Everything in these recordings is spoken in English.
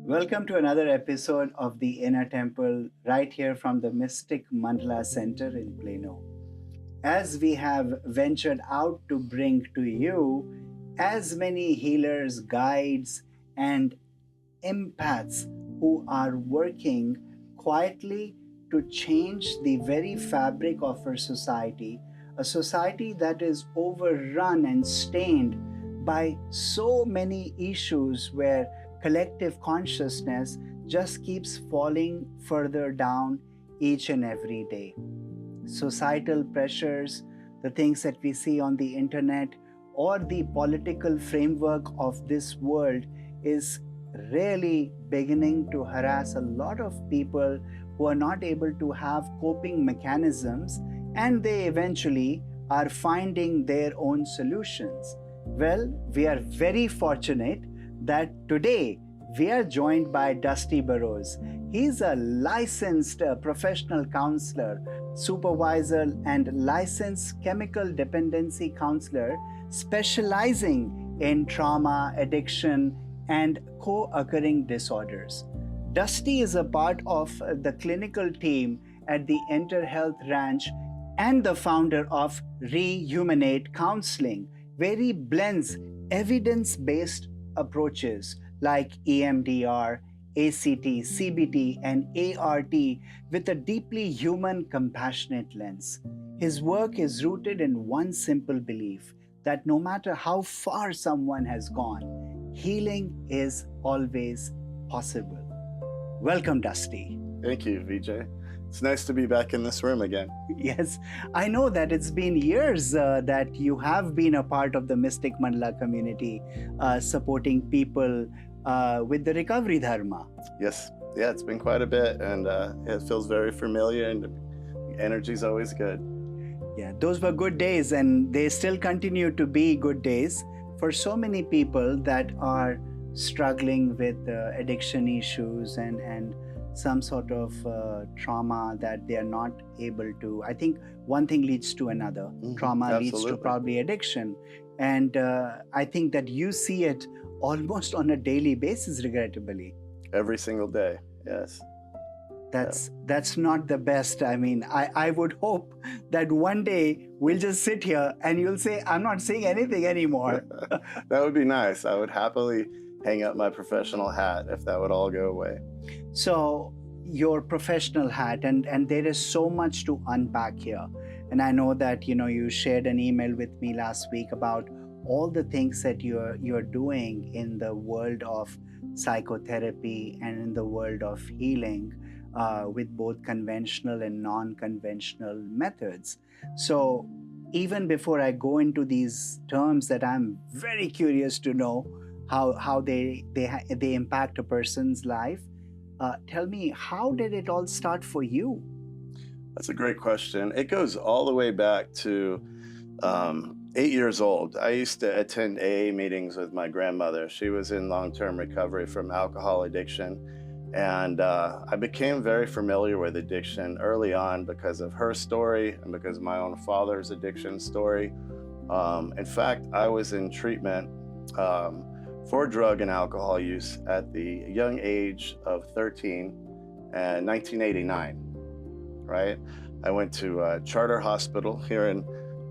Welcome to another episode of the Inner Temple, right here from the Mystic Mandala Center in Plano. As we have ventured out to bring to you as many healers, guides, and empaths who are working quietly to change the very fabric of our society, a society that is overrun and stained by so many issues where collective consciousness just keeps falling further down each and every day. Societal pressures, the things that we see on the internet, or the political framework of this world is really beginning to harass a lot of people who are not able to have coping mechanisms, and they eventually are finding their own solutions. Well, we are very fortunate that today we are joined by Dusty Burrows. He's a licensed professional counselor, supervisor, and licensed chemical dependency counselor specializing in trauma, addiction, and co-occurring disorders. Dusty is a part of the clinical team at the Enter Health Ranch and the founder of Reuminate Counseling, where he blends evidence-based approaches like EMDR, ACT, CBT, and ART with a deeply human, compassionate lens. His work is rooted in one simple belief that no matter how far someone has gone, healing is always possible. Welcome, Dusty. Thank you, Vijay. It's nice to be back in this room again. Yes, I know that it's been years that you have been a part of the Mystic Mandala community, supporting people with the recovery dharma. Yes, yeah, it's been quite a bit, and it feels very familiar, and the energy's always good. Yeah, those were good days, and they still continue to be good days for so many people that are struggling with addiction issues and some sort of trauma that they are not able to. I think one thing leads to another. Trauma leads to probably addiction. And I think that you see it almost on a daily basis, regrettably. Every single day, yes. That's not the best. I mean, I would hope that one day we'll just sit here and you'll say, I'm not saying anything anymore. That would be nice. I would happily hang up my professional hat if that would all go away. So your professional hat, and there is so much to unpack here. And I know that, you shared an email with me last week about all the things that you're doing in the world of psychotherapy and in the world of healing with both conventional and non-conventional methods. So even before I go into these terms that I'm very curious to know how they impact a person's life, tell me, how did it all start for you? That's a great question. It goes all the way back to 8 years old. I used to attend AA meetings with my grandmother. She was in long-term recovery from alcohol addiction. And I became very familiar with addiction early on because of her story and because of my own father's addiction story. In fact, I was in treatment for drug and alcohol use at the young age of 13 in 1989, right? I went to a charter hospital here in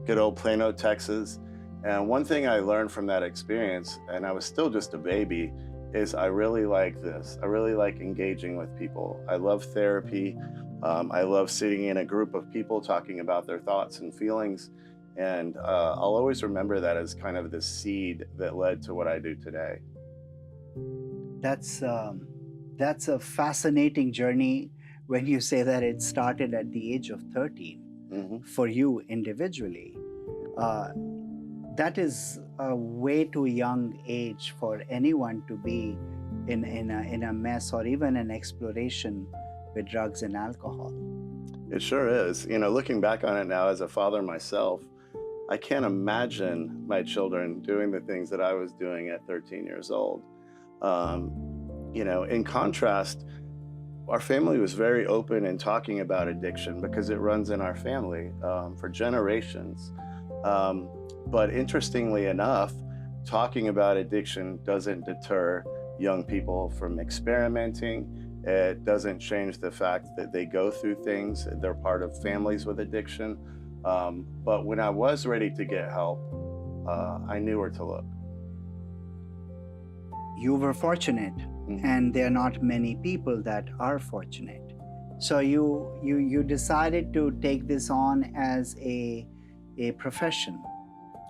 good old Plano, Texas. And one thing I learned from that experience, and I was still just a baby, is I really like this. I really like engaging with people. I love therapy. I love sitting in a group of people talking about their thoughts and feelings. And I'll always remember that as kind of the seed that led to what I do today. That's a fascinating journey when you say that it started at the age of 13 for you individually. That is a way too young age for anyone to be in a mess or even an exploration with drugs and alcohol. It sure is. Looking back on it now as a father myself, I can't imagine my children doing the things that I was doing at 13 years old. In contrast, our family was very open in talking about addiction because it runs in our family for generations. But interestingly enough, talking about addiction doesn't deter young people from experimenting. It doesn't change the fact that they go through things. They're part of families with addiction. But when I was ready to get help, I knew where to look. You were fortunate, Mhm. and there are not many people that are fortunate. So you decided to take this on as a profession.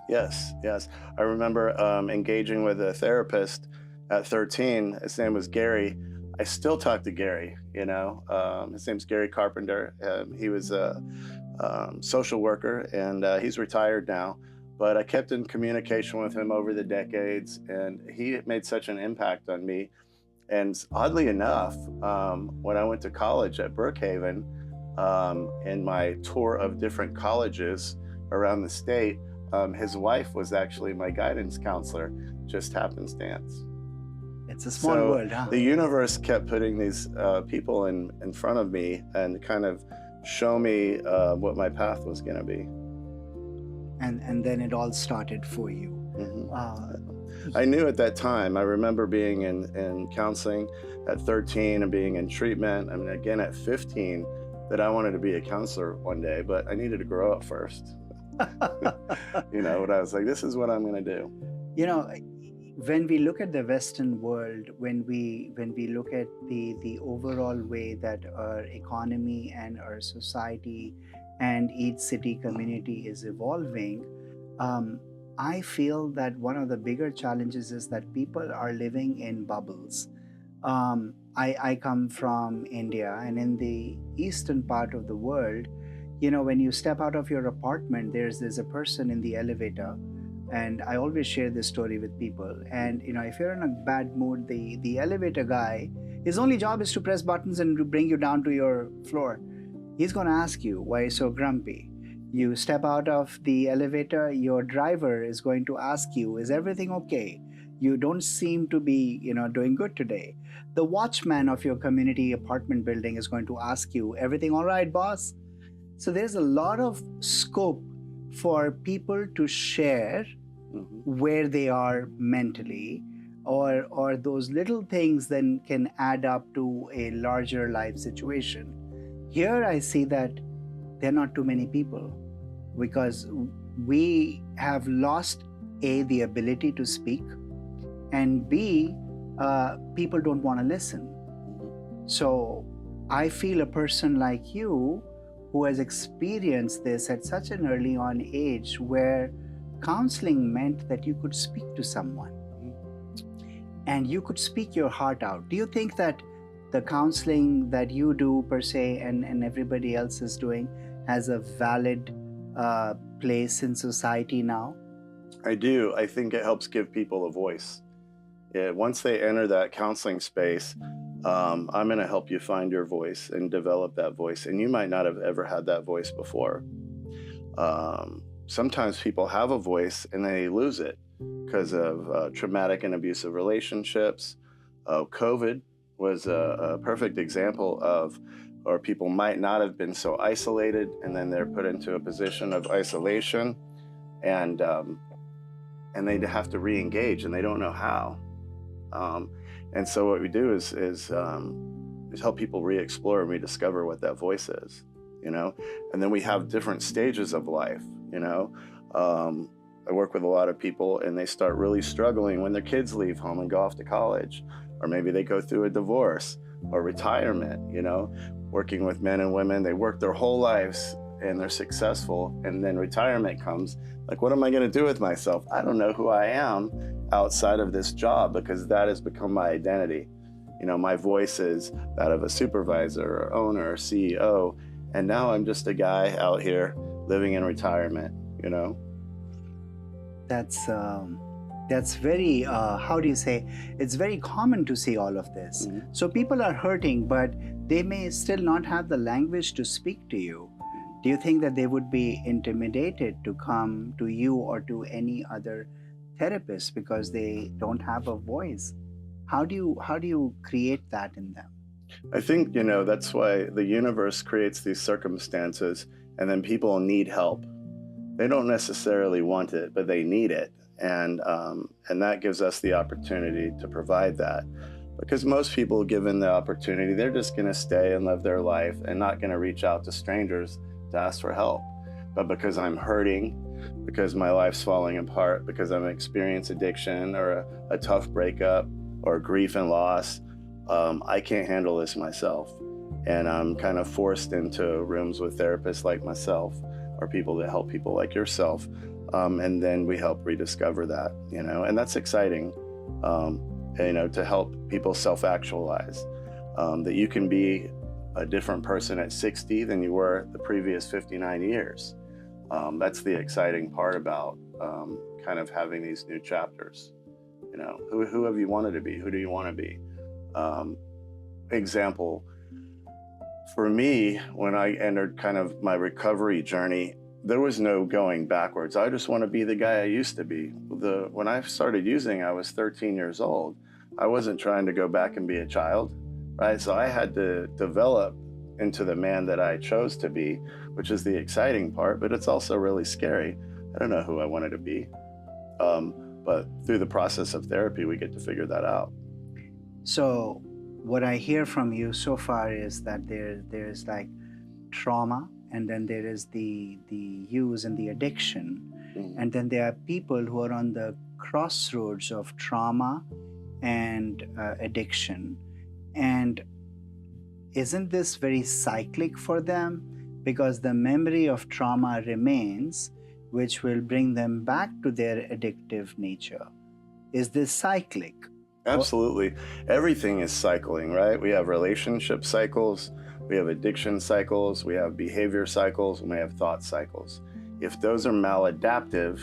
Yes, yes. I remember engaging with a therapist at 13. His name was Gary. I still talk to Gary, you know. His name's Gary Carpenter. He was a social worker, and he's retired now. But I kept in communication with him over the decades, and he made such an impact on me. And oddly enough, when I went to college at Brookhaven, in my tour of different colleges around the state, his wife was actually my guidance counselor, just happenstance. It's a small So world, huh? the universe kept putting these people in front of me and kind of show me what my path was going to be. And then it all started for you. Mhm. Uh, I knew at that time, I remember being in counseling at 13 and being in treatment. I mean, again at 15, that I wanted to be a counselor one day, but I needed to grow up first. You know, and I was like, this is what I'm going to do. you know, when we look at the Western world, when we look at the overall way that our economy and our society and each city community is evolving, um, I feel that one of the bigger challenges is that people are living in bubbles. I come from India, and in the eastern part of the world, when you step out of your apartment, there's a person in the elevator, and I always share this story with people. And if you're in a bad mood, the elevator guy, his only job is to press buttons and to bring you down to your floor. He's going to ask you why you're so grumpy. You step out of the elevator, your driver is going to ask you, is everything okay? You don't seem to be, doing good today. The watchman of your community apartment building is going to ask you, everything all right, boss? So there's a lot of scope for people to share Mhm. where they are mentally, or those little things then can add up to a larger life situation. Here I see that there are not too many people, because we have lost A, the ability to speak, and B, people don't want to listen. So I feel a person like you who has experienced this at such an early on age, where counseling meant that you could speak to someone and you could speak your heart out. Do you think that the counseling that you do per se, and everybody else is doing, has a valid place in society now? I do. I think it helps give people a voice. Yeah, once they enter that counseling space, I'm going to help you find your voice and develop that voice. And you might not have ever had that voice before. Sometimes people have a voice and they lose it because of traumatic and abusive relationships. COVID was a perfect example of, or people might not have been so isolated, and then they're put into a position of isolation, and they have to re-engage, and they don't know how. And so what we do is help people re-explore and rediscover what that voice is, and then we have different stages of life. I work with a lot of people, and they start really struggling when their kids leave home and go off to college, or maybe they go through a divorce or retirement. Working with men and women, they work their whole lives and they're successful, and then retirement comes. Like, what am I going to do with myself? I don't know who I am outside of this job, because that has become my identity. My voice is that of a supervisor or owner or CEO, and now I'm just a guy out here living in retirement. That's very, how do you say, it's very common to see all of this. Mhm. So people are hurting, but they may still not have the language to speak to you. Do you think that they would be intimidated to come to you or to any other therapist because they don't have a voice? How do you create that in them? I think, that's why the universe creates these circumstances, and then people need help. They don't necessarily want it, but they need it. And that gives us the opportunity to provide that. Because most people, given the opportunity, they're just going to stay and live their life and not going to reach out to strangers to ask for help. But because I'm hurting, because my life's falling apart, because I'm experiencing addiction or a tough breakup or grief and loss, I can't handle this myself. And I'm kind of forced into rooms with therapists like myself or people that help people like yourself. And then we help rediscover that, and that's exciting, to help people self-actualize, that you can be a different person at 60 than you were the previous 59 years. That's the exciting part about kind of having these new chapters. Who have you wanted to be? Who do you want to be? Example, for me, when I entered kind of my recovery journey, there was no going backwards. I just want to be the guy I used to be. When I started using, I was 13 years old. I wasn't trying to go back and be a child, right? So I had to develop into the man that I chose to be, which is the exciting part, but it's also really scary. I don't know who I wanted to be. But through the process of therapy, we get to figure that out. So what I hear from you so far is that there's like trauma, and then there is the use and the addiction. Mm-hmm. And then there are people who are on the crossroads of trauma and addiction. And isn't this very cyclic for them? Because the memory of trauma remains, which will bring them back to their addictive nature. Is this cyclic? Absolutely. Everything is cycling, right? We have relationship cycles, we have addiction cycles, we have behavior cycles, and we have thought cycles. If those are maladaptive,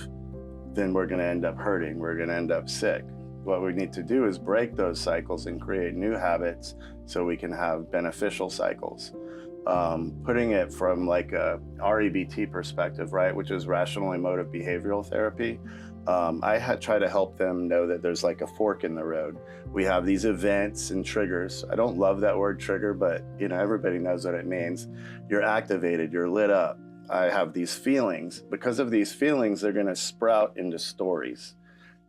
then we're going to end up hurting. We're going to end up sick. What we need to do is break those cycles and create new habits so we can have beneficial cycles. Putting it from like a REBT perspective, right, which is rational emotive behavioral therapy, I try to help them know that there's like a fork in the road. We have these events and triggers. I don't love that word trigger, but everybody knows what it means. You're activated, you're lit up. I have these feelings. Because of these feelings, they're going to sprout into stories.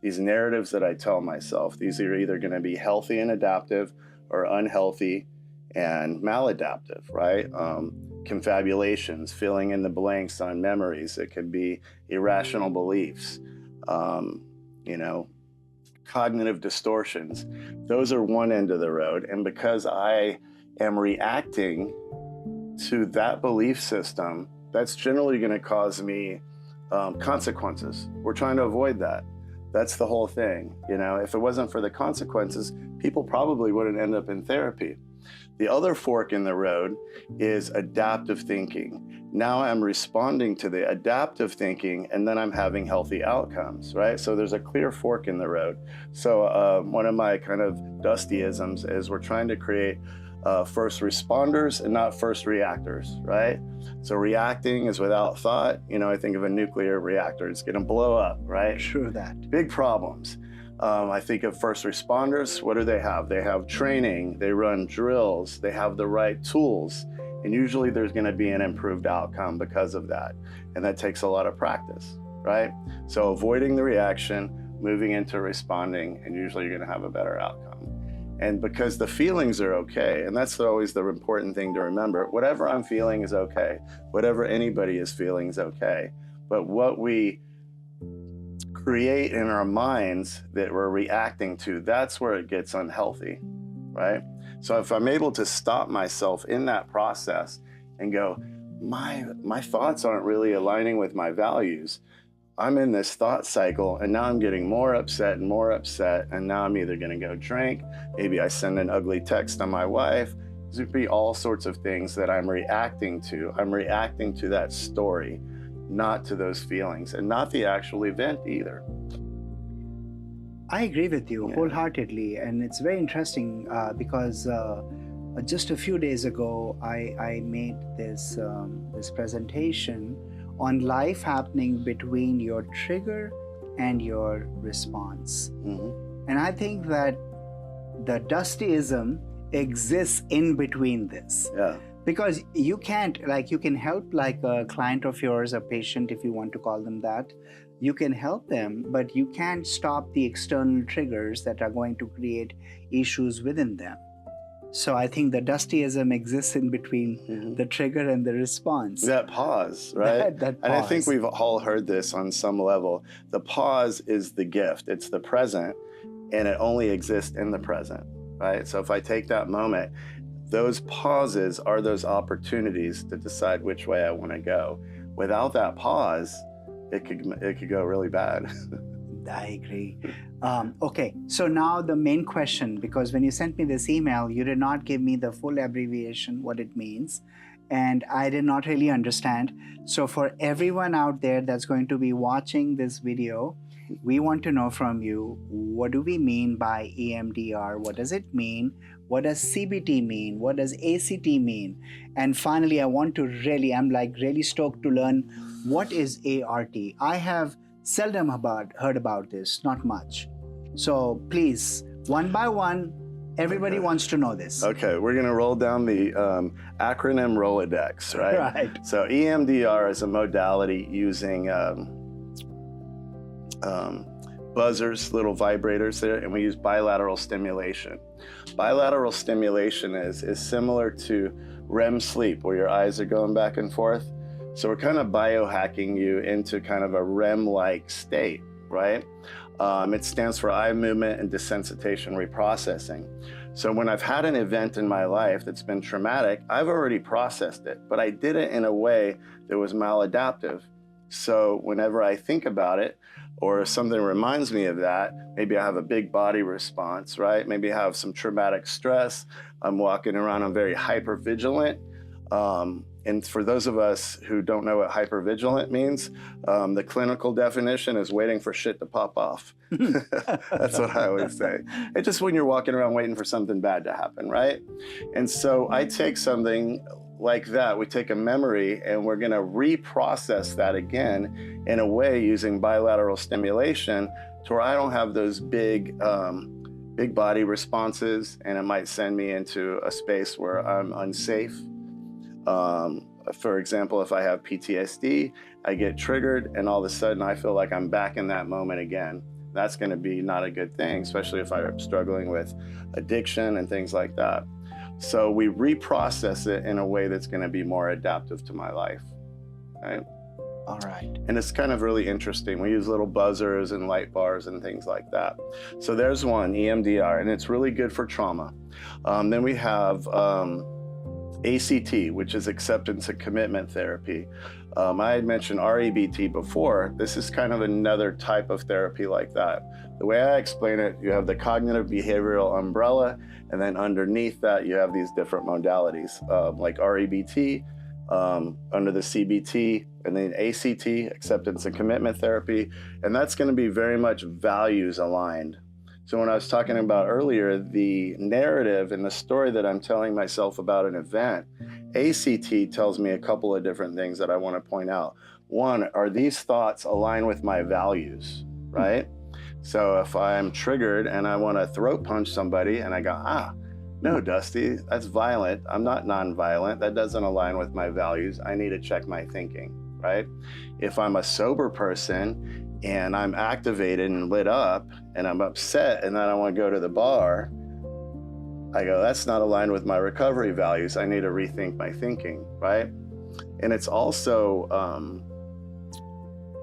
These narratives that I tell myself, these are either going to be healthy and adaptive or unhealthy and maladaptive, right? Confabulations, filling in the blanks on memories. It could be irrational beliefs, cognitive distortions. Those are one end of the road. And because I am reacting to that belief system, that's generally going to cause me consequences. We're trying to avoid that. That's the whole thing. If it wasn't for the consequences, people probably wouldn't end up in therapy. The other fork in the road is adaptive thinking. Now I'm responding to the adaptive thinking, and then I'm having healthy outcomes, right? So there's a clear fork in the road. So one of my kind of Dustyisms is we're trying to create first responders and not first reactors, right? So reacting is without thought. I think of a nuclear reactor. It's going to blow up, right? True that. Big problems. I think of first responders. What do they have? They have training, they run drills, they have the right tools, and usually there's going to be an improved outcome because of that. And that takes a lot of practice, right? So avoiding the reaction, moving into responding, and usually you're going to have a better outcome. And because the feelings are okay, and that's always the important thing to remember, whatever I'm feeling is okay. Whatever anybody is feeling is okay. But what we create in our minds that we're reacting to, that's where it gets unhealthy, right? So if I'm able to stop myself in that process and go, my thoughts aren't really aligning with my values. I'm in this thought cycle, and now I'm getting more upset, and now I'm either going to go drink, maybe I send an ugly text on my wife. There would be all sorts of things that I'm reacting to. I'm reacting to that story, not to those feelings, and not the actual event either. I agree with you wholeheartedly, and it's very interesting because just a few days ago, I made this presentation on life happening between your trigger and your response. Mm-hmm. And I think that the Dustyism exists in between this. Yeah. Because you can't, like, you can help like a client of yours, a patient, if you want to call them that. You can help them, but you can't stop the external triggers that are going to create issues within them. So I think the dustyism exists in between the trigger and the response. That pause, right? That And I think pause. we've all heard this on some level. The pause is the gift. It's the present, and it only exists in the present, right? So if I take that moment, those pauses are those opportunities to decide which way I want to go. Without that pause, it could go really bad. I agree. Okay, so now the main question, because when you sent me this email, you did not give me the full abbreviation, what it means, and I did not really understand. So for everyone out there that's going to be watching this video, we want to know from you, what do we mean by EMDR? What does it mean? What does CBT mean? What does ACT mean? And finally, I'm really stoked to learn, what is ART? I have seldom heard about this, not much. So please, one by one, everybody wants to know this. Okay, we're gonna roll down the acronym Rolodex, right? Right. So EMDR is a modality using buzzers, little vibrators there, and we use bilateral stimulation. Bilateral stimulation is similar to REM sleep, where your eyes are going back and forth. So we're kind of biohacking you into kind of a REM-like state, right? It stands for eye movement and desensitization reprocessing. So when I've had an event in my life that's been traumatic, I've already processed it, but I did it in a way that was maladaptive. So whenever I think about it, or if something reminds me of that, maybe I have a big body response, right? Maybe I have some traumatic stress. I'm walking around, I'm very hypervigilant. And for those of us who don't know what hypervigilant means, the clinical definition is waiting for shit to pop off. That's what I always say. It's just when you're walking around waiting for something bad to happen, right? And so I take something like that, we take a memory and we're gonna reprocess that again in a way using bilateral stimulation to where I don't have those big body responses, and it might send me into a space where I'm unsafe. For example, if I have PTSD, I get triggered and all of a sudden I feel like I'm back in that moment again. That's gonna be not a good thing, especially if I'm struggling with addiction and things like that. So we reprocess it in a way that's going to be more adaptive to my life, right? All right. And it's kind of really interesting. We use little buzzers and light bars and things like that. So there's one, EMDR, and it's really good for trauma. Then we have ACT, which is acceptance and commitment therapy. I had mentioned REBT before. This is kind of another type of therapy like that. The way I explain it, you have the cognitive behavioral umbrella, and then underneath that, you have these different modalities, like REBT, under the CBT, and then ACT, acceptance and commitment therapy, and that's going to be very much values aligned. So when I was talking about earlier, the narrative and the story that I'm telling myself about an event, ACT tells me a couple of different things that I want to point out. One, are these thoughts align with my values, right? So if I'm triggered and I want to throat punch somebody and I go, no, Dusty, that's violent. I'm not nonviolent. That doesn't align with my values. I need to check my thinking, right? If I'm a sober person and I'm activated and lit up and I'm upset and then I want to go to the bar, I go, that's not aligned with my recovery values. I need to rethink my thinking, right? And it's also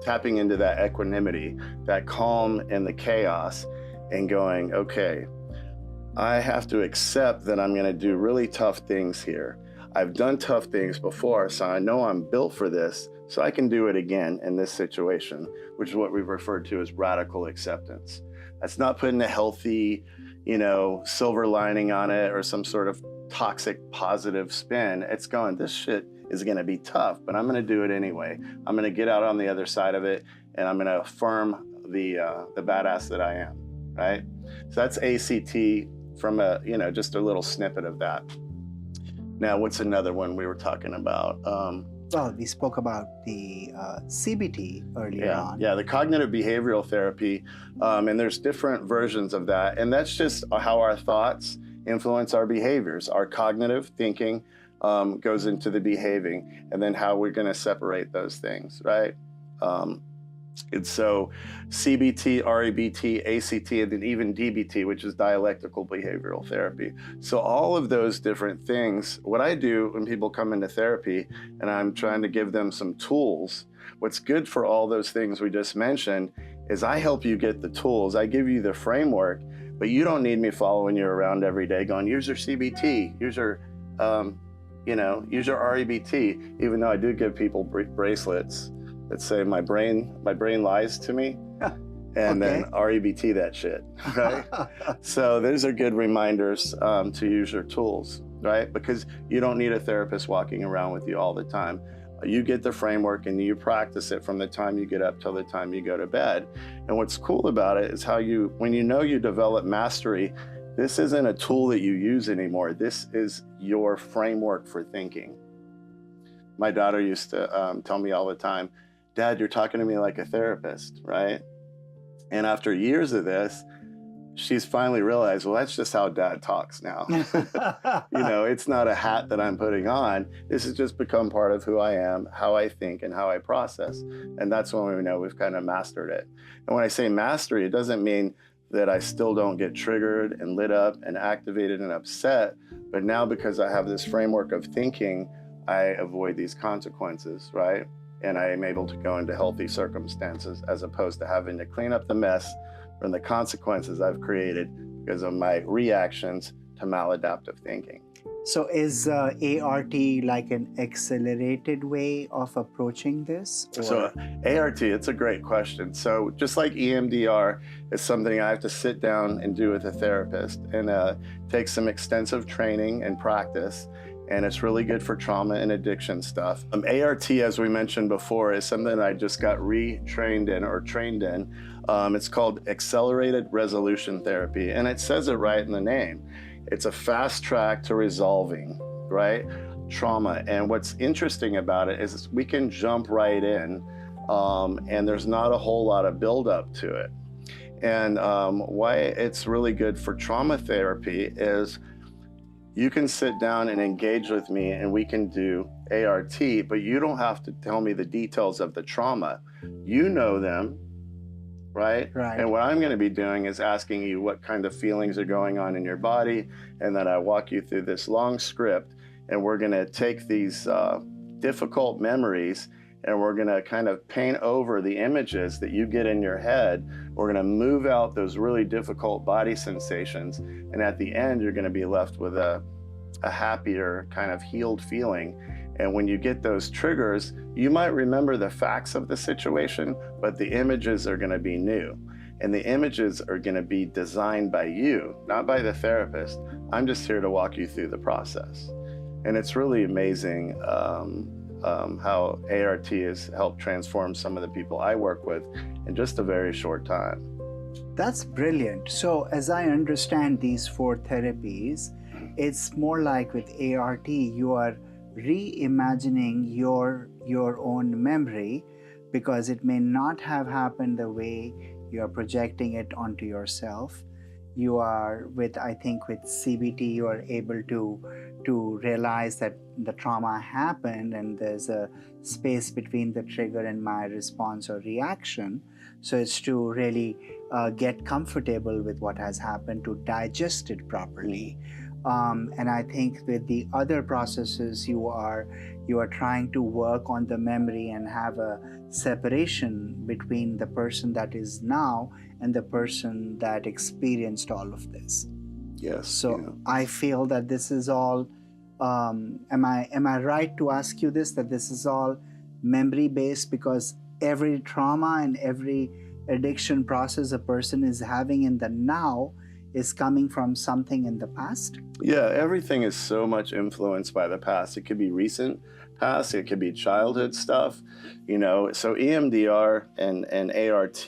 tapping into that equanimity, that calm in the chaos, and going, okay, I have to accept that I'm gonna do really tough things here. I've done tough things before, so I know I'm built for this, so I can do it again in this situation, which is what we refer to as radical acceptance. That's not putting a healthy, silver lining on it or some sort of toxic positive spin. It's going, this shit is gonna be tough, but I'm gonna do it anyway. I'm gonna get out on the other side of it, and I'm gonna affirm the badass that I am, right? So that's ACT from just a little snippet of that. Now, what's another one we were talking about? Well, we spoke about the CBT earlier on. Yeah, the cognitive behavioral therapy, and there's different versions of that, and that's just how our thoughts influence our behaviors, our cognitive thinking, goes into the behaving, and then how we're going to separate those things, right? And so CBT, REBT, ACT, and then even DBT, which is dialectical behavioral therapy. So all of those different things, what I do when people come into therapy and I'm trying to give them some tools, what's good for all those things we just mentioned is I help you get the tools. I give you the framework, but you don't need me following you around every day going, here's your CBT, here's your, use your REBT, even though I do give people bracelets that say my brain lies to me, and then REBT that shit, right? So those are good reminders to use your tools, right? Because you don't need a therapist walking around with you all the time. You get the framework and you practice it from the time you get up till the time you go to bed. And what's cool about it is how when you develop mastery, this isn't a tool that you use anymore. This is your framework for thinking. My daughter used to tell me all the time, Dad, you're talking to me like a therapist, right? And after years of this, she's finally realized, well, that's just how Dad talks now. It's not a hat that I'm putting on. This has just become part of who I am, how I think, and how I process. And that's when we know we've kind of mastered it. And when I say mastery, it doesn't mean that I still don't get triggered and lit up and activated and upset. But now, because I have this framework of thinking, I avoid these consequences, right? And I am able to go into healthy circumstances as opposed to having to clean up the mess from the consequences I've created because of my reactions to maladaptive thinking. So is ART like an accelerated way of approaching this? Or? So ART, it's a great question. So just like EMDR is something I have to sit down and do with a therapist and take some extensive training and practice. And it's really good for trauma and addiction stuff. ART, as we mentioned before, is something I just got trained in. It's called Accelerated Resolution Therapy, and it says it right in the name. It's a fast track to resolving, right, trauma. And what's interesting about it is we can jump right in, and there's not a whole lot of buildup to it. And why it's really good for trauma therapy is you can sit down and engage with me and we can do ART, but you don't have to tell me the details of the trauma. You know them, right? And what I'm going to be doing is asking you what kind of feelings are going on in your body, and then I walk you through this long script, and we're going to take these difficult memories and we're going to kind of paint over the images that you get in your head. We're going to move out those really difficult body sensations, and at the end you're going to be left with a happier kind of healed feeling. And when you get those triggers, you might remember the facts of the situation, but the images are going to be new, and the images are going to be designed by you, not by the therapist. I'm just here to walk you through the process. And it's really amazing how ART has helped transform some of the people I work with in just a very short time. That's brilliant. So as I understand these 4 therapies, it's more like with ART, you are reimagining your own memory because it may not have happened the way you're projecting it onto yourself. You are I think with CBT, you are able to realize that the trauma happened and there's a space between the trigger and my response or reaction. So it's to really get comfortable with what has happened, to digest it properly. And I think with the other processes, you are trying to work on the memory and have a separation between the person that is now and the person that experienced all of this. Yes. So I feel that this is all, am I right to ask you this, that this is all memory based, because every trauma and every addiction process a person is having in the now is coming from something in the past? Yeah, everything is so much influenced by the past. It could be recent past, it could be childhood stuff, So EMDR and ART,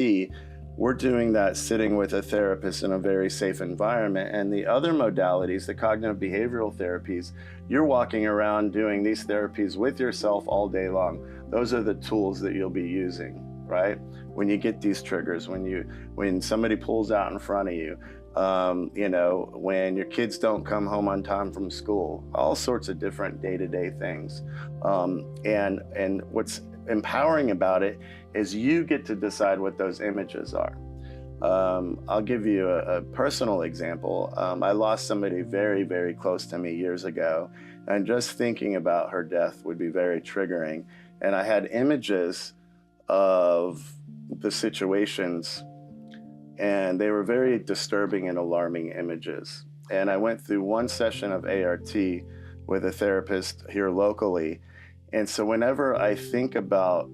we're doing that sitting with a therapist in a very safe environment. And the other modalities, the cognitive behavioral therapies, you're walking around doing these therapies with yourself all day long. Those are the tools that you'll be using, right? When you get these triggers, when somebody pulls out in front of you, when your kids don't come home on time from school, all sorts of different day-to-day things. And what's empowering about it is you get to decide what those images are. I'll give you a personal example. I lost somebody very, very close to me years ago, and just thinking about her death would be very triggering. And I had images of the situations, and they were very disturbing and alarming images. And I went through one session of ART with a therapist here locally. And so whenever I think about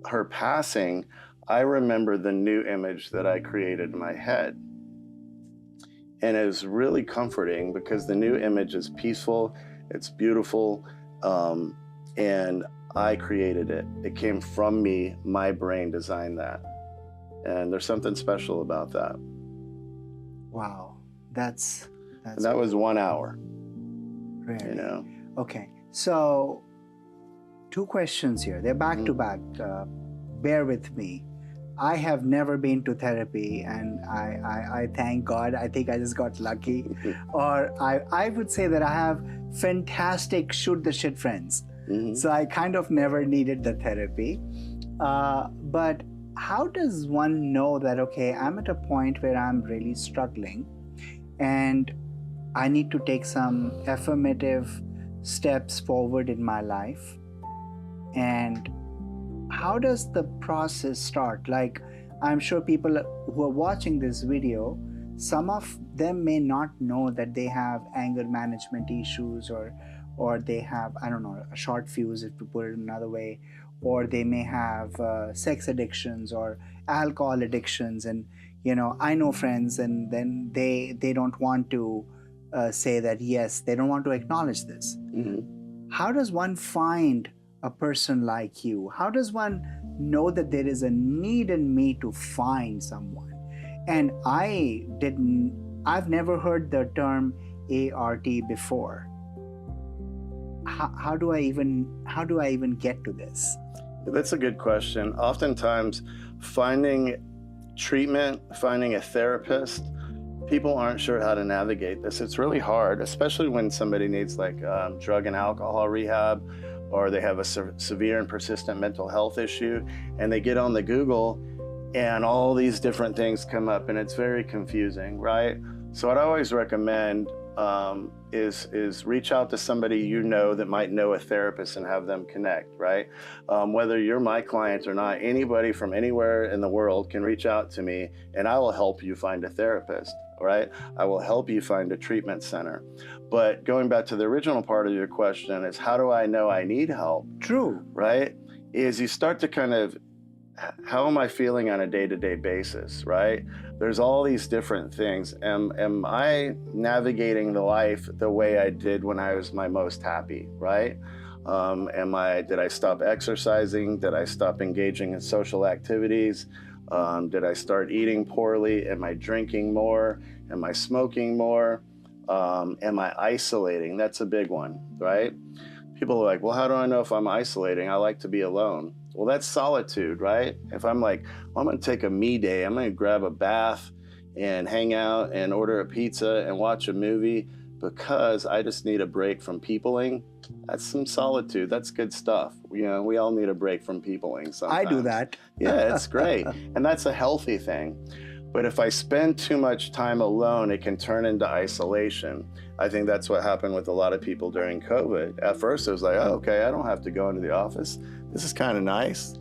her passing, I remember the new image that I created in my head. And it was really comforting because the new image is peaceful, it's beautiful, and I created it. It came from me, my brain designed that. And there's something special about that. Wow, that's And that was 1 hour, really. Okay, so 2 questions here. They're back to back. Bear with me. I have never been to therapy, and I thank God. I think I just got lucky. Or I would say that I have fantastic shoot the shit friends. So I kind of never needed the therapy. But how does one know that, okay, I'm at a point where I'm really struggling and I need to take some affirmative steps forward in my life? And how does the process start? Like, I'm sure people who are watching this video, some of them may not know that they have anger management issues, or they have, I don't know, a short fuse, if to put it another way, or they may have sex addictions or alcohol addictions. And, I know friends, and then they don't want to say that, yes, they don't want to acknowledge this. How does one find a person like you? How does one know that there is a need in me to find someone? And I've never heard the term ART before. How do I even get to this? That's a good question. Oftentimes, finding treatment, finding a therapist, people aren't sure how to navigate this. It's really hard, especially when somebody needs drug and alcohol rehab, or they have a severe and persistent mental health issue, and they get on the Google and all these different things come up, and it's very confusing, right? So what I always recommend is reach out to somebody that might know a therapist and have them connect, right? Whether you're my client or not, anybody from anywhere in the world can reach out to me, and I will help you find a therapist, right? I will help you find a treatment center. But going back to the original part of your question is, how do I know I need help? True. Right? Is you start to kind of, how am I feeling on a day-to-day basis, right? There's all these different things. Am I navigating the life the way I did when I was my most happy, right? Did I stop exercising? Did I stop engaging in social activities? Did I start eating poorly? Am I drinking more? Am I smoking more? Am I isolating? That's a big one, right? People are like, well, how do I know if I'm isolating? I like to be alone. Well, that's solitude, right? If I'm like, well, I'm going to take a me day, I'm going to grab a bath and hang out and order a pizza and watch a movie because I just need a break from peopling. That's some solitude. That's good stuff. We all need a break from peopling sometimes. I do that. Yeah, it's great. And that's a healthy thing. But if I spend too much time alone, it can turn into isolation. I think that's what happened with a lot of people during COVID. At first, it was like, oh, okay, I don't have to go into the office. This is kind of nice.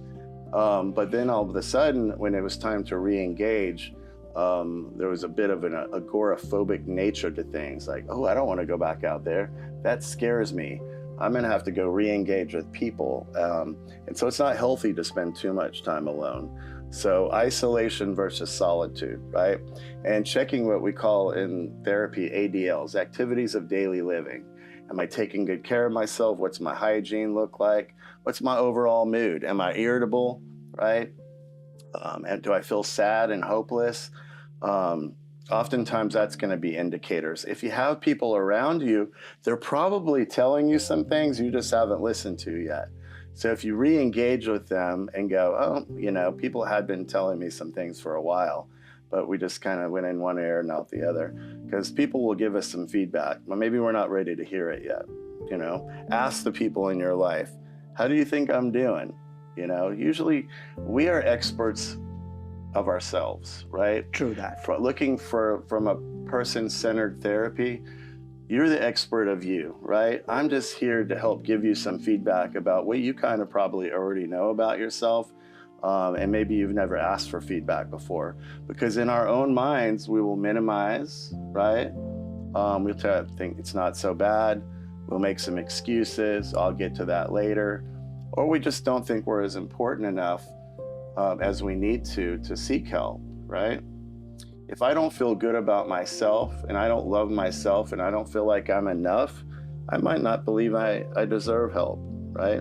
But then all of a sudden, when it was time to re-engage, there was a bit of an agoraphobic nature to things. Like, oh, I don't want to go back out there. That scares me. I'm going to have to go re-engage with people. And so it's not healthy to spend too much time alone. So isolation versus solitude, right? And checking what we call in therapy ADLs, activities of daily living. Am I taking good care of myself? What's my hygiene look like? What's my overall mood? Am I irritable, right? And do I feel sad and hopeless? Oftentimes that's going to be indicators. If you have people around you, they're probably telling you some things you just haven't listened to yet. So if you re-engage with them and go, oh, people had been telling me some things for a while, but we just kind of went in one ear and out the other, because people will give us some feedback, but maybe we're not ready to hear it yet. Ask the people in your life, how do you think I'm doing? Usually we are experts of ourselves, right? True that. Looking from a person-centered therapy, you're the expert of you, right? I'm just here to help give you some feedback about what you kind of probably already know about yourself, and maybe you've never asked for feedback before. Because in our own minds, we will minimize, right? We'll try to think it's not so bad. We'll make some excuses. I'll get to that later. Or we just don't think we're as important enough as we need to seek help, right? If I don't feel good about myself and I don't love myself and I don't feel like I'm enough, I might not believe I deserve help, right?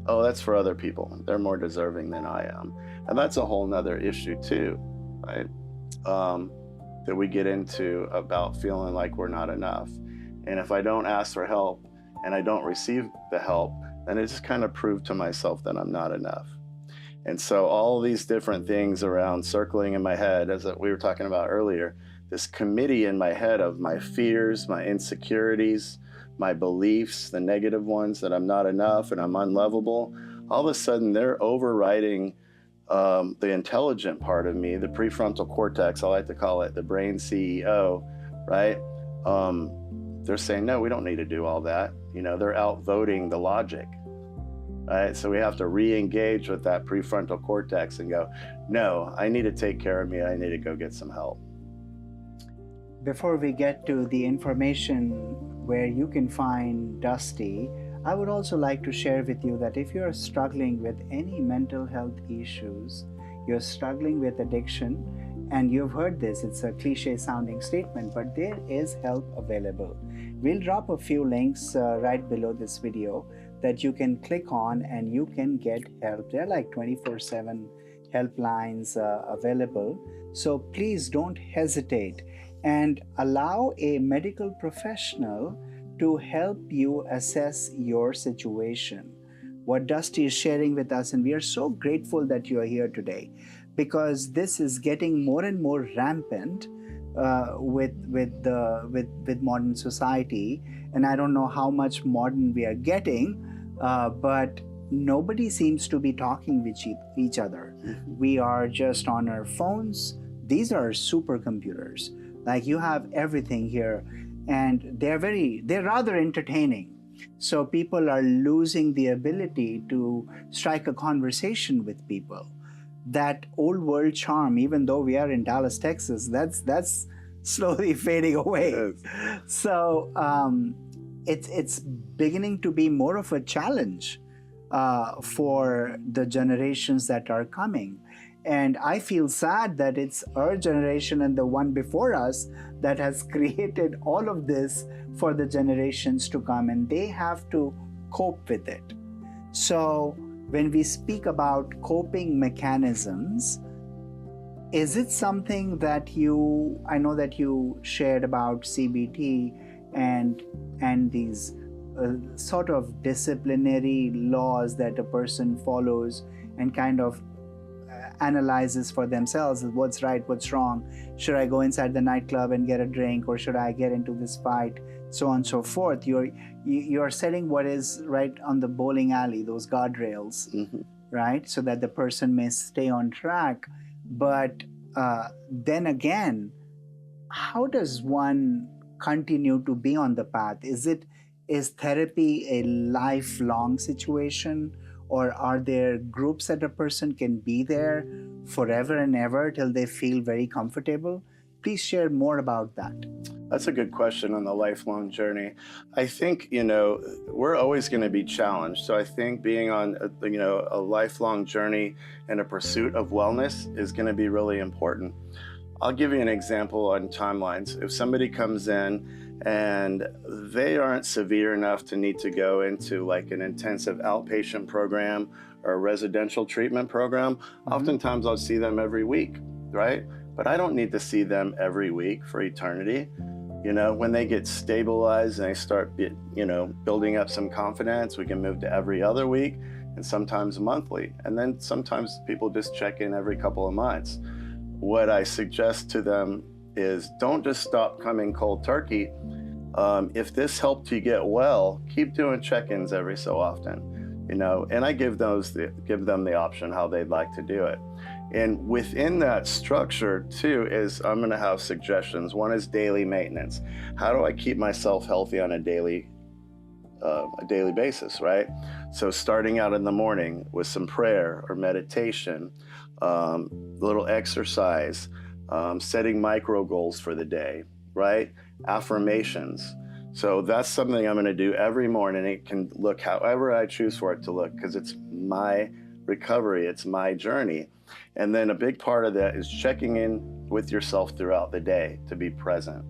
Oh, that's for other people. They're more deserving than I am. And that's a whole nother issue too, right? That we get into about feeling like we're not enough. And if I don't ask for help and I don't receive the help, then it just kind of proved to myself that I'm not enough. And so all these different things around circling in my head, as we were talking about earlier, this committee in my head of my fears, my insecurities, my beliefs, the negative ones that I'm not enough and I'm unlovable, all of a sudden they're overriding the intelligent part of me, the prefrontal cortex, I like to call it the brain CEO, right? They're saying, no, we don't need to do all that. They're outvoting the logic. Right? So we have to re-engage with that prefrontal cortex and go, no, I need to take care of me. I need to go get some help. Before we get to the information where you can find Dusty, I would also like to share with you that if you're struggling with any mental health issues, you're struggling with addiction, and you've heard this, it's a cliche sounding statement, but there is help available. We'll drop a few links right below this video that you can click on and you can get help. There are like 24/7 helplines available. So please don't hesitate and allow a medical professional to help you assess your situation. What Dusty is sharing with us, and we are so grateful that you are here today, because this is getting more and more rampant with modern society. And I don't know how much modern we are getting, but nobody seems to be talking with each other. We are just on our phones. These are supercomputers. Like, you have everything here, and they're rather entertaining. So people are losing the ability to strike a conversation with people. That old world charm, even though we are in Dallas, Texas, that's slowly fading away. Yes. So it's beginning to be more of a challenge for the generations that are coming. And I feel sad that it's our generation and the one before us that has created all of this for the generations to come, and they have to cope with it. So when we speak about coping mechanisms, is it something that I know that you shared about CBT and these sort of disciplinary laws that a person follows and kind of analyzes for themselves what's right, what's wrong. Should I go inside the nightclub and get a drink, or should I get into this fight, so on and so forth? You're setting what is right on the bowling alley, those guardrails, right? So that the person may stay on track. But then again, how does one continue to be on the path? Is therapy a lifelong situation? Or are there groups that a person can be there forever and ever till they feel very comfortable? Please share more about that. That's a good question on the lifelong journey. I think, we're always going to be challenged. So I think being on, a lifelong journey and a pursuit of wellness is going to be really important. I'll give you an example on timelines. If somebody comes in and they aren't severe enough to need to go into like an intensive outpatient program or a residential treatment program, oftentimes I'll see them every week, right? But I don't need to see them every week for eternity. When they get stabilized and they start, building up some confidence, we can move to every other week and sometimes monthly. And then sometimes people just check in every couple of months. what I suggest to them is don't just stop coming cold turkey. If this helped you get well, keep doing check-ins every so often, and I give them the option how they'd like to do it. And within that structure too is I'm going to have suggestions. One is daily maintenance. How do I keep myself healthy on a daily basis, right? So starting out in the morning with some prayer or meditation, little exercise, setting micro goals for the day, right? Affirmations. So that's something I'm going to do every morning. It can look however I choose for it to look, because it's my recovery, it's my journey. And then a big part of that is checking in with yourself throughout the day to be present.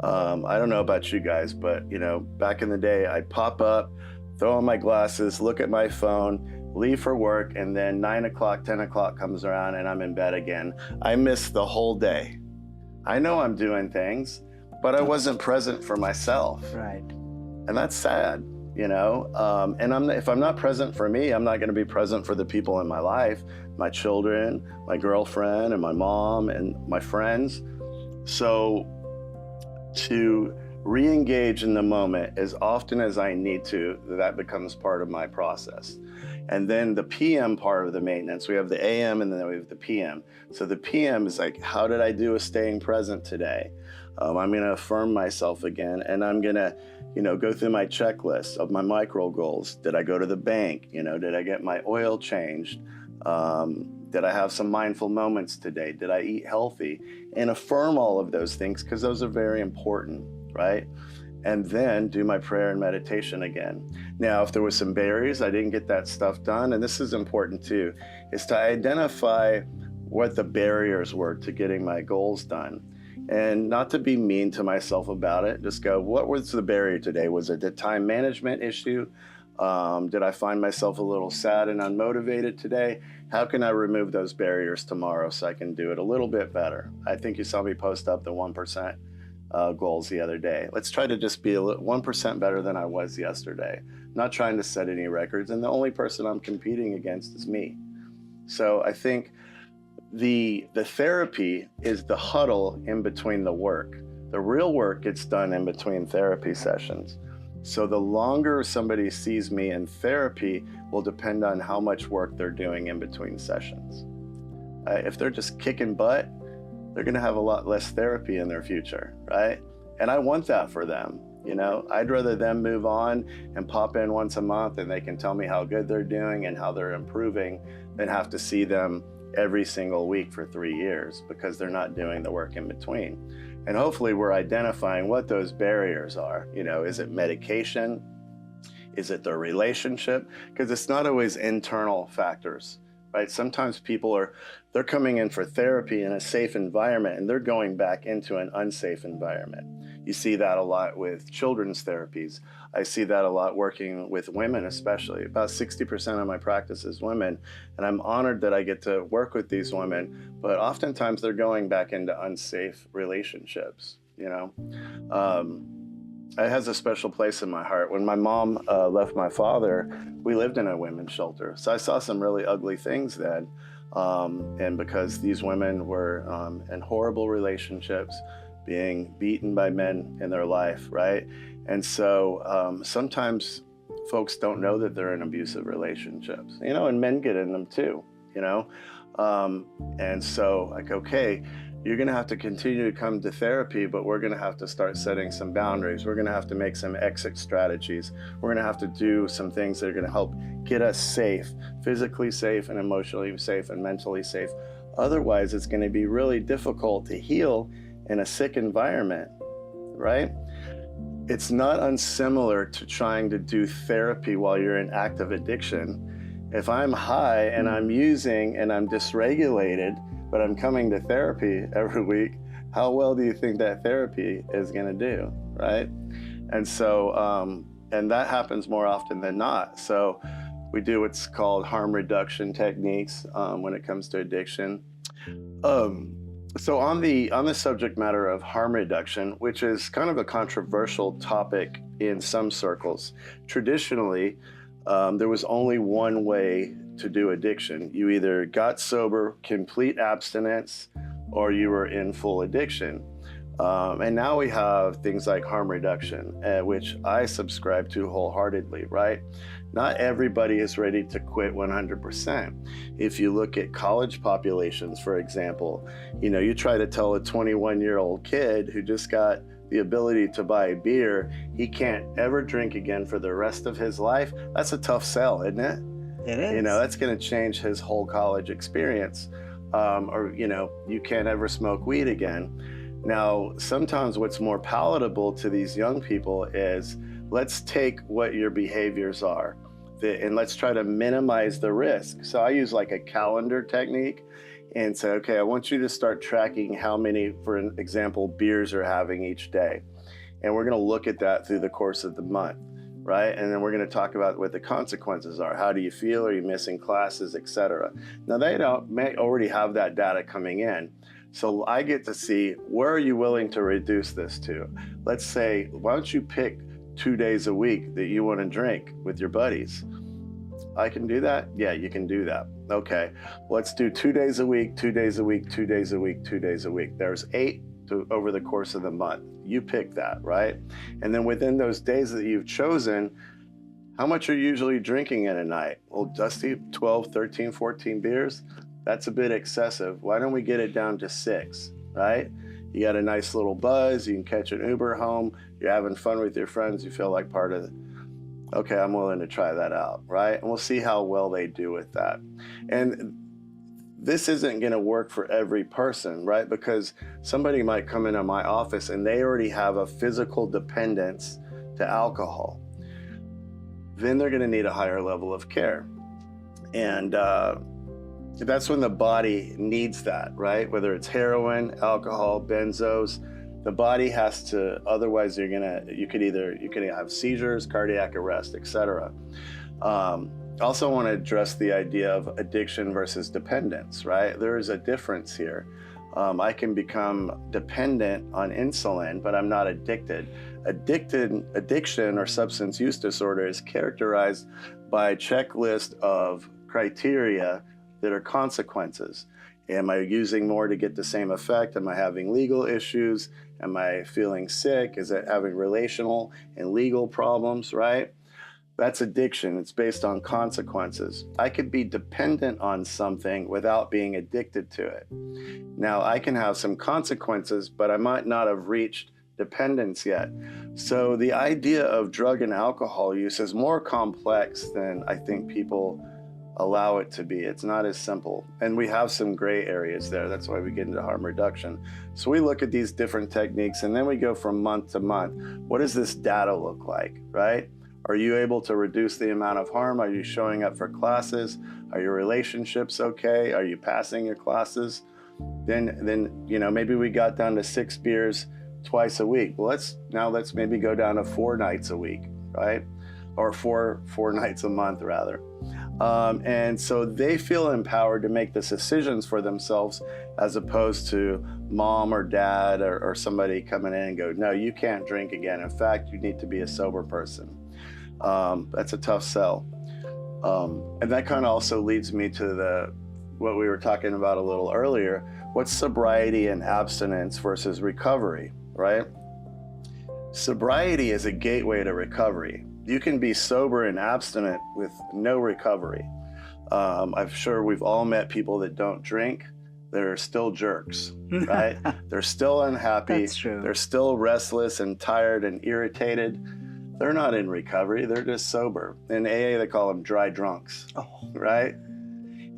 I don't know about you guys, but back in the day, I'd pop up, throw on my glasses, look at my phone, leave for work, and then 9 o'clock, 10 o'clock comes around and I'm in bed again. I missed the whole day. I know I'm doing things, but I wasn't present for myself. Right. And that's sad, and if I'm not present for me, I'm not going to be present for the people in my life, my children, my girlfriend, and my mom, and my friends. So to re-engage in the moment as often as I need to, that becomes part of my process. And then the PM part of the maintenance, we have the AM and then we have the PM. So the PM is like, how did I do with staying present today? I'm going to affirm myself again, and I'm going to, go through my checklist of my micro goals. Did I go to the bank? Did I get my oil changed? Did I have some mindful moments today? Did I eat healthy? And affirm all of those things, because those are very important, right? And then do my prayer and meditation again. Now, if there was some barriers, I didn't get that stuff done, and this is important too, is to identify what the barriers were to getting my goals done. And not to be mean to myself about it, just go, what was the barrier today? Was it a time management issue? Did I find myself a little sad and unmotivated today? How can I remove those barriers tomorrow so I can do it a little bit better? I think you saw me post up the 1% goals the other day. Let's try to just be 1% better than I was yesterday. Not trying to set any records, and the only person I'm competing against is me. So I think the therapy is the huddle in between the work. The real work gets done in between therapy sessions. So the longer somebody sees me in therapy will depend on how much work they're doing in between sessions. If they're just kicking butt, they're going to have a lot less therapy in their future, right? And I want that for them. I'd rather them move on and pop in once a month and they can tell me how good they're doing and how they're improving than have to see them every single week for 3 years, because they're not doing the work in between. And hopefully we're identifying what those barriers are. Is it medication? Is it their relationship? Because it's not always internal factors, right? Sometimes they're coming in for therapy in a safe environment and they're going back into an unsafe environment. You see that a lot with children's therapies. I see that a lot working with women, especially. About 60% of my practice is women, and I'm honored that I get to work with these women, but oftentimes they're going back into unsafe relationships, It has a special place in my heart. When my mom left my father, we lived in a women's shelter. So I saw some really ugly things then. And because these women were in horrible relationships, being beaten by men in their life, right? And so sometimes folks don't know that they're in abusive relationships, and men get in them too, and so like, okay, you're going to have to continue to come to therapy, but we're going to have to start setting some boundaries. We're going to have to make some exit strategies. We're going to have to do some things that are going to help get us safe, physically safe and emotionally safe and mentally safe. Otherwise, it's going to be really difficult to heal in a sick environment, right? It's not unsimilar to trying to do therapy while you're in active addiction. If I'm high and I'm using and I'm dysregulated, but I'm coming to therapy every week, how well do you think that therapy is going to do, right? And so, and that happens more often than not. So we do what's called harm reduction techniques when it comes to addiction. So on the subject matter of harm reduction, which is kind of a controversial topic in some circles, traditionally, there was only one way to do addiction. You either got sober, complete abstinence, or you were in full addiction. And now we have things like harm reduction, which I subscribe to wholeheartedly, right? Not everybody is ready to quit 100%. If you look at college populations, for example, you try to tell a 21-year-old kid who just got the ability to buy a beer, he can't ever drink again for the rest of his life. That's a tough sell, isn't it? It is. That's going to change his whole college experience. Or, you can't ever smoke weed again. Now, sometimes what's more palatable to these young people is, let's take what your behaviors are and let's try to minimize the risk. So I use like a calendar technique and say, okay, I want you to start tracking how many, for example, beers you're having each day. And we're going to look at that through the course of the month, right? And then we're going to talk about what the consequences are. How do you feel? Are you missing classes, etc.? Now, they may already have that data coming in. So I get to see, where are you willing to reduce this to? Let's say, why don't you pick 2 days a week that you want to drink with your buddies? I can do that? Yeah, you can do that. Okay, let's do 2 days a week, 2 days a week, 2 days a week, 2 days a week. There's 8 over the course of the month. You pick that, right? And then within those days that you've chosen, how much are you usually drinking in a night? Well, Dusty, 12, 13, 14 beers? That's a bit excessive. Why don't we get it down to 6, right? You got a nice little buzz, you can catch an Uber home, you're having fun with your friends, you feel like part of it. Okay, I'm willing to try that out, right? And we'll see how well they do with that. And this isn't gonna work for every person, right? Because somebody might come into my office and they already have a physical dependence to alcohol. Then they're gonna need a higher level of care. And that's when the body needs that, right? Whether it's heroin, alcohol, benzos, the body has to, otherwise you could have seizures, cardiac arrest, etc. Also want to address the idea of addiction versus dependence, right? There is a difference here. I can become dependent on insulin, but I'm not addicted. Addiction or substance use disorder is characterized by a checklist of criteria that are consequences. Am I using more to get the same effect? Am I having legal issues? Am I feeling sick? Is it having relational and legal problems, right? That's addiction. It's based on consequences. I could be dependent on something without being addicted to it. Now, I can have some consequences, but I might not have reached dependence yet. So the idea of drug and alcohol use is more complex than I think people allow it to be. It's not as simple. And we have some gray areas there. That's why we get into harm reduction. So we look at these different techniques and then we go from month to month. What does this data look like, right? Are you able to reduce the amount of harm? Are you showing up for classes? Are your relationships okay? Are you passing your classes? Then maybe we got down to 6 beers twice a week. Well, let's maybe go down to 4 nights a week, right? Or four nights a month rather. And so they feel empowered to make these decisions for themselves, as opposed to mom or dad or somebody coming in and go, no, you can't drink again. In fact, you need to be a sober person. That's a tough sell. And that kind of also leads me to what we were talking about a little earlier. What's sobriety and abstinence versus recovery, right? Sobriety is a gateway to recovery. You can be sober and abstinent with no recovery. I'm sure we've all met people that don't drink. They're still jerks, right? They're still unhappy. That's true. They're still restless and tired and irritated. They're not in recovery. They're just sober. In AA, they call them dry drunks, right?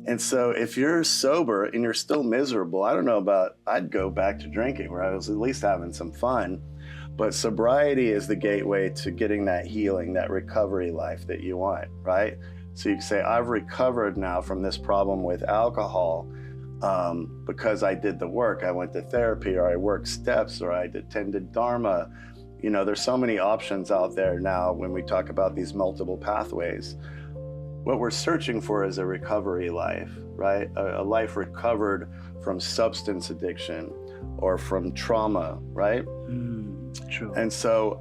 And so if you're sober and you're still miserable, I don't know I'd go back to drinking where I was at least having some fun. But sobriety is the gateway to getting that healing, that recovery life that you want, right? So you can say, I've recovered now from this problem with alcohol because I did the work. I went to therapy, or I worked steps, or I attended Dharma. There's so many options out there now when we talk about these multiple pathways. What we're searching for is a recovery life, right? A life recovered from substance addiction or from trauma, right? True. And so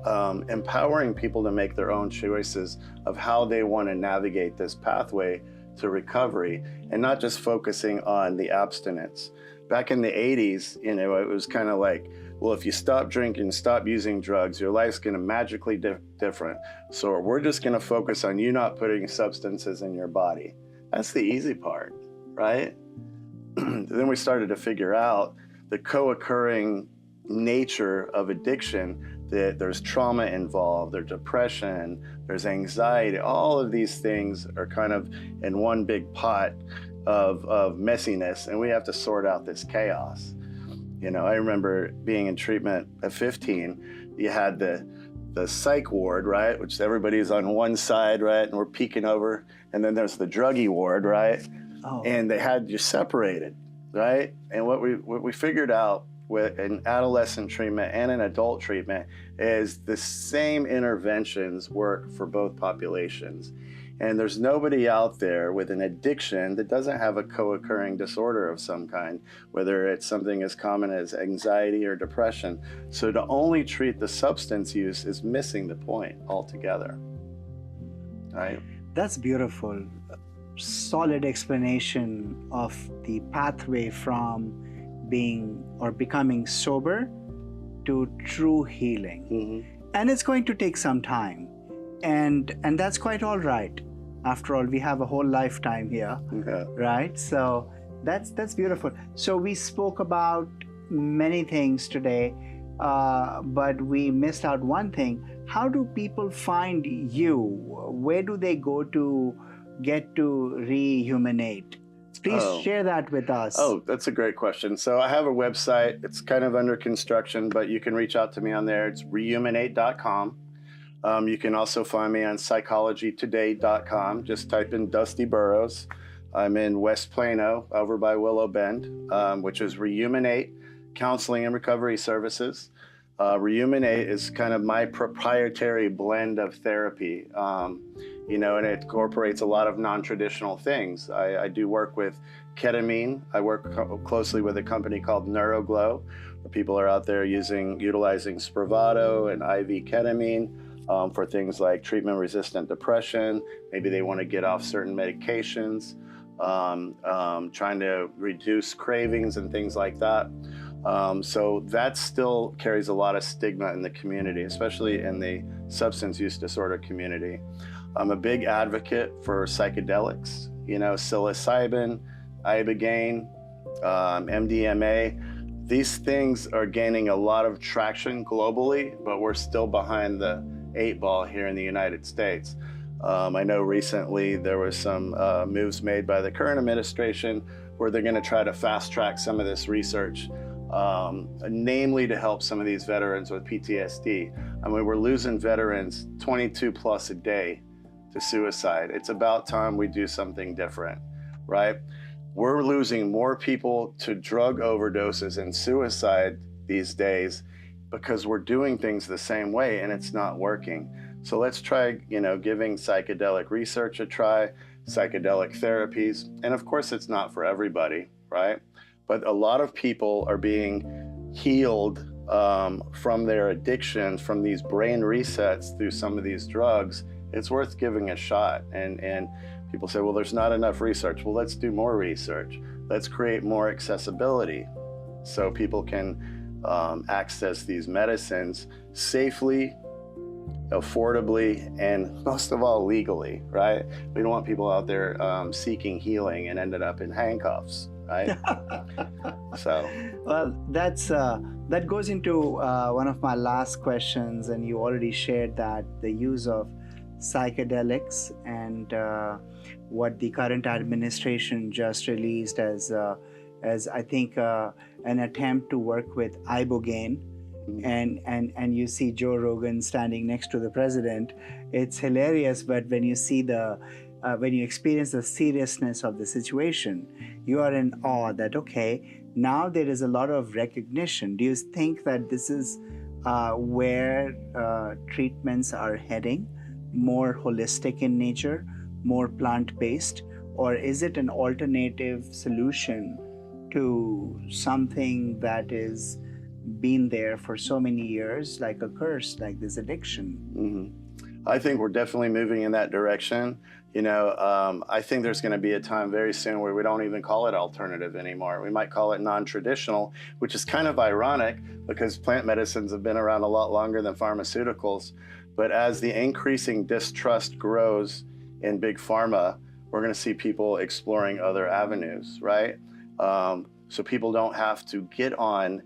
empowering people to make their own choices of how they want to navigate this pathway to recovery, and not just focusing on the abstinence. back in the 80s, you know, it was kind of like, well, if you stop drinking, stop using drugs, your life's going to magically different. So we're just going to focus on you not putting substances in your body. That's the easy part, right? Then we started to figure out the co-occurring nature of addiction, that there's trauma involved, there's depression, there's anxiety. All of these things are kind of in one big pot of messiness, and we have to sort out this chaos. You know, I remember being in treatment at 15, you had the psych ward, right, which everybody's on one side, right, and we're peeking over, and then there's the druggie ward, right, and they had you separated, right, and what we figured out with in adolescent treatment and in adult treatment is the same interventions work for both populations. And there's nobody out there with an addiction that doesn't have a co-occurring disorder of some kind, whether it's something as common as anxiety or depression. So to only treat the substance use is missing the point altogether, right? That's beautiful. Solid explanation of the pathway from being or becoming sober to true healing. Mm-hmm. And it's going to take some time. And that's quite all right. After all, we have a whole lifetime here, right? So that's beautiful. So we spoke about many things today, but we missed out one thing. How do people find you? Where do they go to get to Reuminate? Please share that with us. Oh, that's a great question. So I have a website. It's kind of under construction, but you can reach out to me on there. It's reuminate.com. You can also find me on psychologytoday.com. Just type in Dusty Burrows. I'm in West Plano, over by Willow Bend, which is Reuminate Counseling and Recovery Services. Reuminate is kind of my proprietary blend of therapy, you know, and it incorporates a lot of non-traditional things. I do work with ketamine. I work closely with a company called NeuroGlow, where people are out there utilizing Spravato and IV ketamine. For things like treatment-resistant depression. Maybe they want to get off certain medications, trying to reduce cravings and things like that. So that still carries a lot of stigma in the community, especially in the substance use disorder community. I'm a big advocate for psychedelics, you know, psilocybin, ibogaine, MDMA. These things are gaining a lot of traction globally, but we're still behind the 8 ball here in the United States. I know recently there was some moves made by the current administration where they're going to try to fast track some of this research, namely to help some of these veterans with PTSD. I mean, we're losing veterans 22 plus a day to suicide. It's about time we do something different, right? We're losing more people to drug overdoses and suicide these days because we're doing things the same way and it's not working. So let's try, you know, giving psychedelic research a try, psychedelic therapies. And of course, it's not for everybody, right? But a lot of people are being healed from their addictions, from these brain resets through some of these drugs. It's worth giving a shot. And people say, well, there's not enough research. Well, let's do more research. Let's create more accessibility so people can access these medicines safely, affordably, and most of all, legally, right? We don't want people out there seeking healing and ended up in handcuffs, right? So, well, that goes into one of my last questions, and you already shared that the use of psychedelics and what the current administration just released as I think an attempt to work with ibogaine, and you see Joe Rogan standing next to the president. It's hilarious, but when you see when you experience the seriousness of the situation, you are in awe that, okay, now there is a lot of recognition. Do you think that this is where treatments are heading, more holistic in nature, more plant-based, or is it an alternative solution to something that is been there for so many years, like a curse, like this addiction? I think we're definitely moving in that direction. I think there's going to be a time very soon where we don't even call it alternative anymore. We might call it non-traditional, which is kind of ironic because plant medicines have been around a lot longer than pharmaceuticals. But as the increasing distrust grows in big pharma, we're going to see people exploring other avenues, right? So people don't have to get on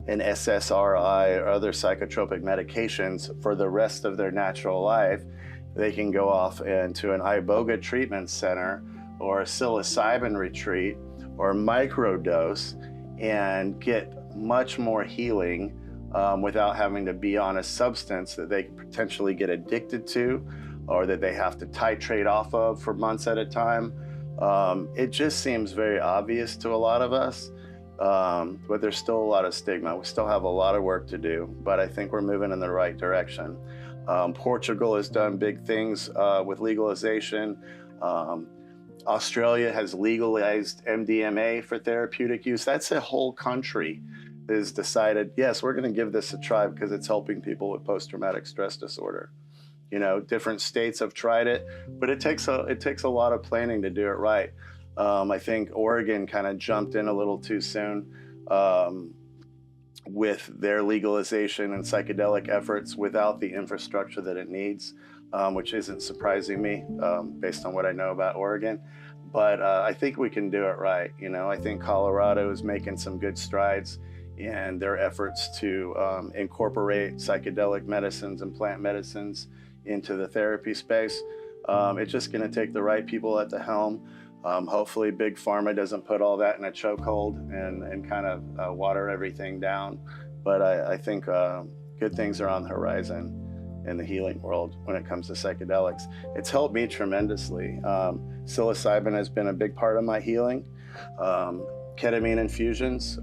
an SSRI or other psychotropic medications for the rest of their natural life. They can go off into an iboga treatment center or a psilocybin retreat or microdose and get much more healing without having to be on a substance that they potentially get addicted to or that they have to titrate off of for months at a time. It just seems very obvious to a lot of us, but there's still a lot of stigma. We still have a lot of work to do, but I think we're moving in the right direction. Portugal has done big things with legalization. Australia has legalized MDMA for therapeutic use. That's a whole country that has decided, yes, we're going to give this a try because it's helping people with post-traumatic stress disorder. Different states have tried it, but it takes a lot of planning to do it right. I think Oregon kind of jumped in a little too soon with their legalization and psychedelic efforts without the infrastructure that it needs, which isn't surprising me based on what I know about Oregon. But I think we can do it right. I think Colorado is making some good strides in their efforts to incorporate psychedelic medicines and plant medicines into the therapy space. It's just going to take the right people at the helm. Hopefully big pharma doesn't put all that in a chokehold and kind of water everything down. But I think good things are on the horizon in the healing world when it comes to psychedelics. It's helped me tremendously. Psilocybin has been a big part of my healing. Ketamine infusions,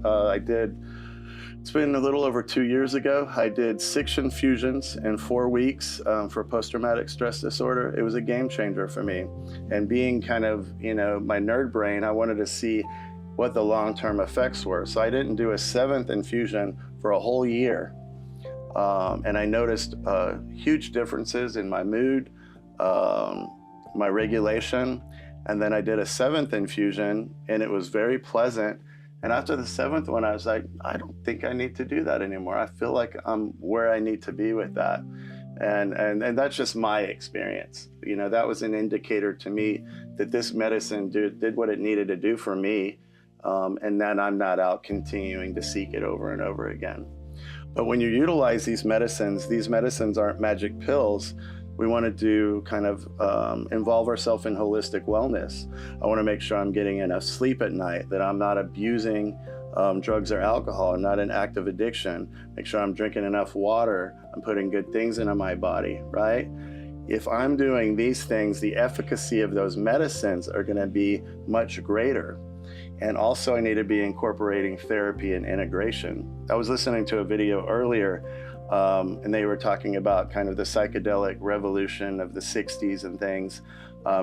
it's been a little over 2 years ago. I did 6 infusions in 4 weeks for post-traumatic stress disorder. It was a game changer for me. And being kind of, my nerd brain, I wanted to see what the long-term effects were. So I didn't do a 7th infusion for a whole year. And I noticed huge differences in my mood, my regulation. And then I did a 7th infusion and it was very pleasant. And after the 7th one, I was like, I don't think I need to do that anymore. I feel like I'm where I need to be with that. And that's just my experience. That was an indicator to me that this medicine did what it needed to do for me. And then I'm not out continuing to seek it over and over again. But when you utilize these medicines aren't magic pills. We want to do kind of involve ourselves in holistic wellness. I want to make sure I'm getting enough sleep at night, that I'm not abusing drugs or alcohol, I'm not in active addiction. Make sure I'm drinking enough water, I'm putting good things into my body, right? If I'm doing these things, the efficacy of those medicines are going to be much greater. And also I need to be incorporating therapy and integration. I was listening to a video earlier and they were talking about kind of the psychedelic revolution of the 60s and things.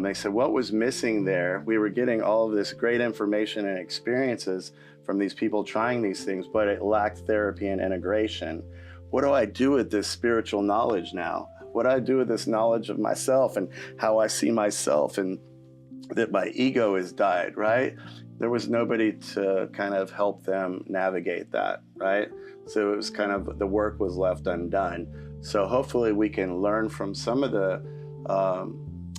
They said, what was missing there? We were getting all of this great information and experiences from these people trying these things, but it lacked therapy and integration. What do I do with this spiritual knowledge now? What do I do with this knowledge of myself and how I see myself and that my ego has died, right? There was nobody to kind of help them navigate that, right? So it was kind of, the work was left undone. So hopefully we can learn from some of the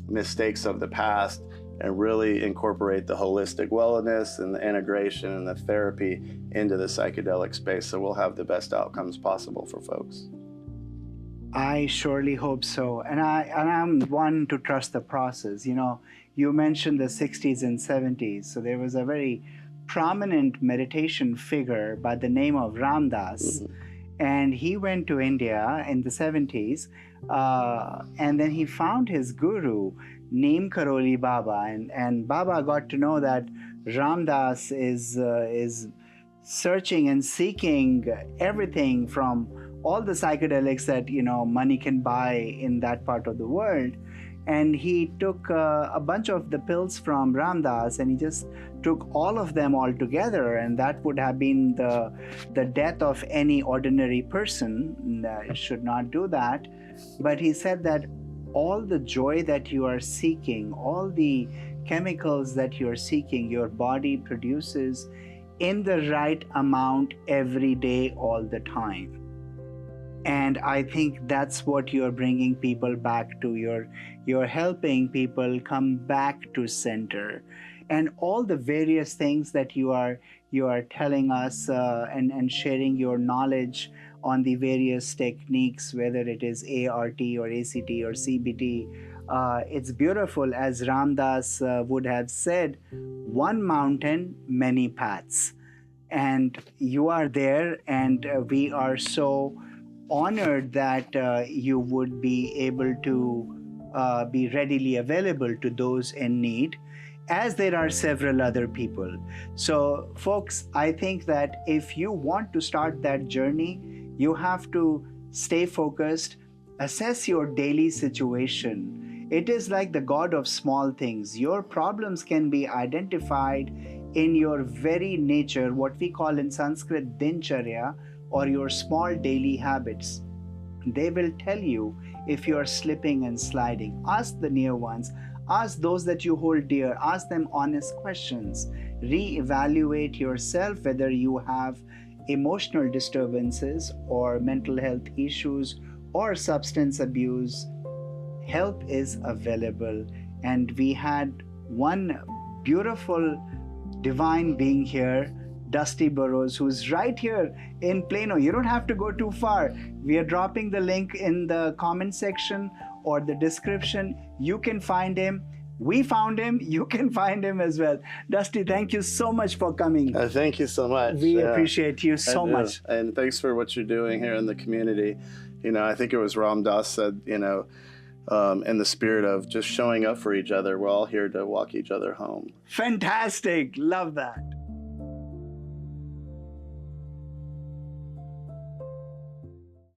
mistakes of the past and really incorporate the holistic wellness and the integration and the therapy into the psychedelic space so we'll have the best outcomes possible for folks. I surely hope so. And I'm one to trust the process. You mentioned the 60s and 70s. So there was a very prominent meditation figure by the name of Ram Dass. Mm-hmm. And he went to India in the 70s. And then he found his guru, Neem Karoli Baba. And Baba got to know that Ram Dass is searching and seeking everything from all the psychedelics that money can buy in that part of the world. And he took a bunch of the pills from Ram Dass and he just took all of them all together, and that would have been the death of any ordinary person. Should not do that. But he said that all the joy that you are seeking, all the chemicals that you're seeking, your body produces in the right amount every day, all the time. And I think that's what you're bringing people back to. You're helping people come back to center, and all the various things that you are telling us, and sharing your knowledge on the various techniques, whether it is ART or ACT or CBT. It's beautiful, as Ramdas would have said, one mountain, many paths. And you are there, and we are so honored that you would be able to be readily available to those in need, as there are several other people. So, folks, I think that if you want to start that journey, you have to stay focused, assess your daily situation. It is like the God of small things. Your problems can be identified in your very nature, what we call in Sanskrit dincharya, or your small daily habits. They will tell you if you are slipping and sliding. Ask the near ones, ask those that you hold dear, ask them honest questions. Re-evaluate yourself whether you have emotional disturbances or mental health issues or substance abuse. Help is available. And we had one beautiful divine being here, Dusty Burrows, who's right here in Plano. You don't have to go too far. We are dropping the link in the comment section or the description. You can find him. We found him. You can find him as well. Dusty, thank you so much for coming. Thank you so much. We appreciate you so much. And thanks for what you're doing here in the community. I think it was Ram Dass said, in the spirit of just showing up for each other, we're all here to walk each other home. Fantastic. Love that.